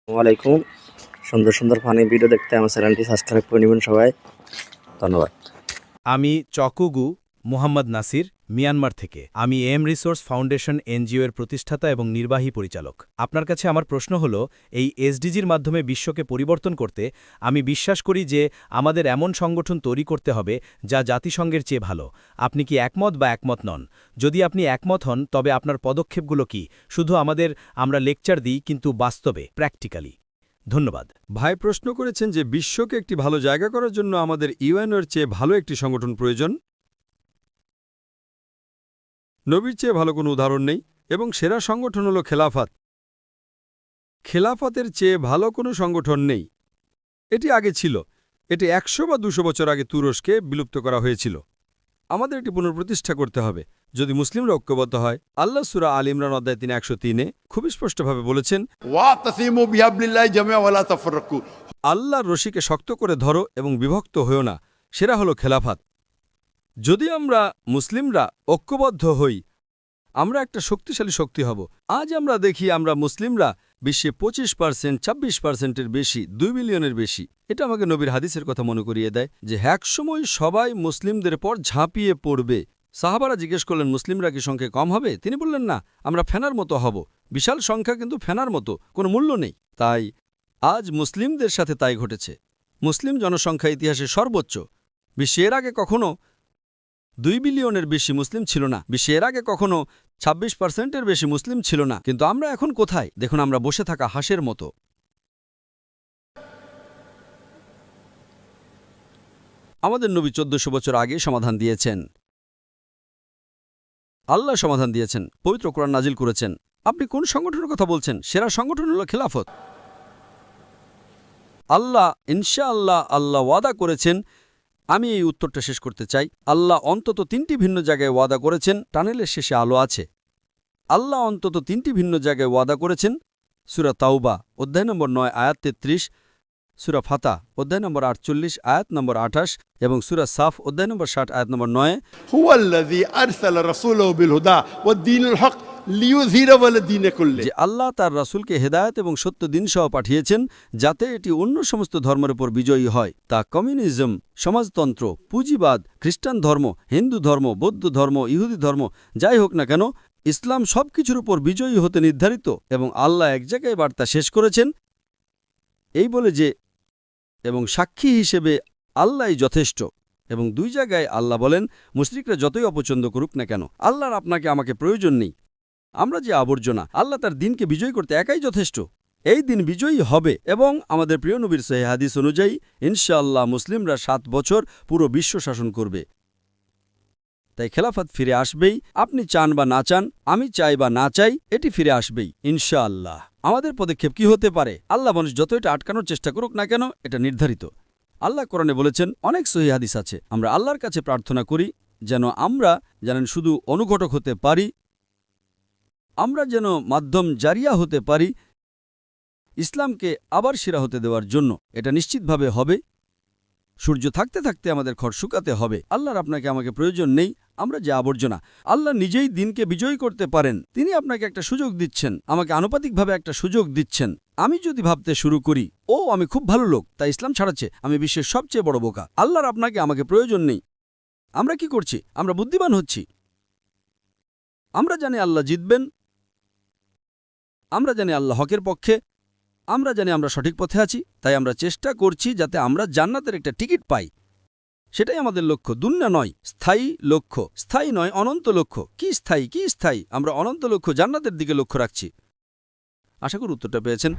আসসালামু আলাইকুম। সুন্দর সুন্দর ফানি ভিডিও দেখতে আমার চ্যানেলটি সাবস্ক্রাইব করে নেবেন সবাই। ধন্যবাদ। আমি চকুগু মুহাম্মদ নাসির, মিয়ানমার থেকে। আমি রিসোর্স ফাউন্ডেশন এনজিও এর প্রতিষ্ঠাতা এবং নির্বাহী পরিচালক। আপনার কাছে আমার প্রশ্ন হল, এই এসডিজির মাধ্যমে বিশ্বকে পরিবর্তন করতে আমি বিশ্বাস করি যে আমাদের এমন সংগঠন তৈরি করতে হবে যা জাতিসংঘের চেয়ে ভালো। আপনি কি একমত বা একমত নন? যদি আপনি একমত হন তবে আপনার পদক্ষেপগুলো কি? শুধু আমরা লেকচার দিই, কিন্তু বাস্তবে, প্র্যাকটিক্যালি। ধন্যবাদ। ভাই প্রশ্ন করেছেন যে বিশ্বকে একটি ভালো জায়গা করার জন্য আমাদের ইউএনওর চেয়ে ভালো একটি সংগঠন প্রয়োজন। নবীর চেয়ে ভালো কোনো উদাহরণ নেই, এবং সেরা সংগঠন হল খেলাফত। খেলাফতের চেয়ে ভালো কোনো সংগঠন নেই। এটি আগে ছিল। এটি ১০০ বা ২০০ বছর আগে তুরস্কে বিলুপ্ত করা হয়েছিল। আমাদের এটি পুনঃপ্রতিষ্ঠা করতে হবে যদি মুসলিমরা ঐক্যবদ্ধ হয়। আল্লাহ সূরা আল ইমরান অধ্যায় ৩:১০৩ খুবই স্পষ্টভাবে বলেছেন, ওয়াতাসিমু বিহাবলিল্লাহি জামিআ ওয়া লা তাফাররাকু। আল্লাহর রশিকে শক্ত করে ধরো এবং বিভক্ত হও না। সেরা হলো খেলাফত। যদি আমরা মুসলিমরা ঐক্যবদ্ধ হই, আমরা একটা শক্তিশালী শক্তি হব। আজ আমরা দেখি আমরা মুসলিমরা বিশ্বে ২৫%, ২৬%-এর বেশি, ২ মিলিয়নের বেশি। এটা আমাকে নবীর হাদিসের কথা মনে করিয়ে দেয় যে একসময় সবাই মুসলিমদের পর ঝাঁপিয়ে পড়বে। সাহাবারা জিজ্ঞেস করলেন, মুসলিমরা কি সংখ্যায় কম হবে? তিনি বললেন, না, আমরা ফেনার মতো হব। বিশাল সংখ্যা, কিন্তু ফেনার মতো, কোনো মূল্য নেই। তাই আজ মুসলিমদের সাথে তাই ঘটেছে। মুসলিম জনসংখ্যা ইতিহাসে সর্বোচ্চ। বিশ্বে এর আগে কখনো ২ বিলিয়নের বেশি মুসলিম ছিল না। বিশ্বে এর আগে কখনো ২৬%-এর বেশি মুসলিম ছিল না। কিন্তু আমরা এখন কোথায়? দেখুন, আমরা বসে থাকা হাঁসের মতো। আমাদের নবী ১৪০০ বছর আগে সমাধান দিয়েছেন। আল্লাহ সমাধান দিয়েছেন, পবিত্র কোরআন নাজিল করেছেন। আপনি কোন সংগঠনের কথা বলছেন? সেরা সংগঠন হল খেলাফত। আল্লাহ ইনশাআল্লাহ, আল্লাহ ওয়াদা করেছেন। আমি এই উত্তরটা শেষ করতে চাই। আল্লাহ অন্তত ৩টি ভিন্ন জায়গায় ওয়াদা করেছেন টানেলের শেষে আলো আছে। আল্লাহ অন্তত ৩টি ভিন্ন জায়গায় ওয়াদা করেছেন। সূরা তাওবা অধ্যায় নম্বর ৯ আয়াত ৩৩, সূরা ফাতা অধ্যায় নম্বর ৪৮ আয়াত নম্বর ২৮ এবং সূরা সাফ অধ্যায় নম্বর ৬০ আয়াত নম্বর ৯। হুয়াল্লাযী আরসালা রাসূলাহু বিল হুদা ওয়াদ-দীনিল হক লিইয়ুযহিরাহু আলা দীনি কুল্লি। যে আল্লাহ তার রাসূলকে হেদায়েত এবং সত্য দিন সহ পাঠিয়েছেন যাতে এটি অন্য সমস্ত ধর্মের উপর বিজয়ী হয়। তা কমিউনিজম, সমাজতন্ত্র, পুঁজিবাদ, খ্রিস্টান ধর্ম, হিন্দু ধর্ম, বৌদ্ধ ধর্ম, ইহুদি ধর্ম, যাই হোক না কেন, ইসলাম সবকিছুর উপর বিজয়ী হতে নির্ধারিত। এবং আল্লাহ এক জায়গায় বার্তা শেষ করেছেন এই বলে যে, এবং সাক্ষী হিসেবে আল্লাহই যথেষ্ট। এবং ২ জায়গায় আল্লাহ বলেন, মুশরিকরা যতই অপছন্দ করুক না কেন, আল্লাহর আপনাকে আমাকে প্রয়োজন নেই। আমরা যে আবর্জনা, আল্লাহ তার দিনকে বিজয়ী করতে একাই যথেষ্ট। এই দিন বিজয়ী হবে। এবং আমাদের প্রিয় নবীর সহিহ হাদিস অনুযায়ী ইনশাআল্লাহ মুসলিমরা ৭ বছর পুরো বিশ্ব শাসন করবে। তাই খেলাফত ফিরে আসবেই। আপনি চান বা না চান, আমি চাই বা না চাই, এটি ফিরে আসবেই ইনশাআল্লাহ। আমাদের পদক্ষেপ কি হতে পারে? আল্লাহ মানুষ যত এটা আটকানোর চেষ্টা করুক না কেন, এটা নির্ধারিত। আল্লাহ কোরআনে বলেছেন, অনেক সহিহ হাদিস আছে। আমরা আল্লাহর কাছে প্রার্থনা করি যেন আমরা শুধু অনুঘটক হতে পারি, আমরা যেন মাধ্যম জারিয়া হতে পারি ইসলামকে আবার সেরা হতে দেওয়ার জন্য। এটা নিশ্চিতভাবে হবে। সূর্য থাকতে থাকতে আমাদের খড় শুকাতে হবে। আল্লাহর আপনাকে আমাকে প্রয়োজন নেই। আমরা যে আবর্জনা। আল্লাহ নিজেই দিনকে বিজয়ী করতে পারেন। তিনি আপনাকে একটা সুযোগ দিচ্ছেন, আমাকে আনুপাতিকভাবে একটা সুযোগ দিচ্ছেন। আমি যদি ভাবতে শুরু করি, আমি খুব ভালো লোক, তাই ইসলাম ছাড়াচ্ছে, আমি বিশ্বের সবচেয়ে বড় বোকা, আল্লাহর আপনাকে আমাকে প্রয়োজন নেই। আমরা কি করছি? আমরা বুদ্ধিমান হচ্ছি। আমরা জানি আল্লাহ জিতবেন। আমরা জানি আল্লাহ হকের পক্ষে। আমরা জানি আমরা সঠিক পথে আছি। তাই আমরা চেষ্টা করছি যাতে আমরা জান্নাতের একটা টিকিট পাই। সেটাই আমাদের লক্ষ্য, দুনিয়া নয়, স্থায়ী লক্ষ্য। স্থায়ী নয়, অনন্ত লক্ষ্য। কি স্থায়ী? আমরা অনন্ত লক্ষ্য, জান্নাতের দিকে লক্ষ্য রাখছি। আশা করি উত্তরটা পেয়েছেন।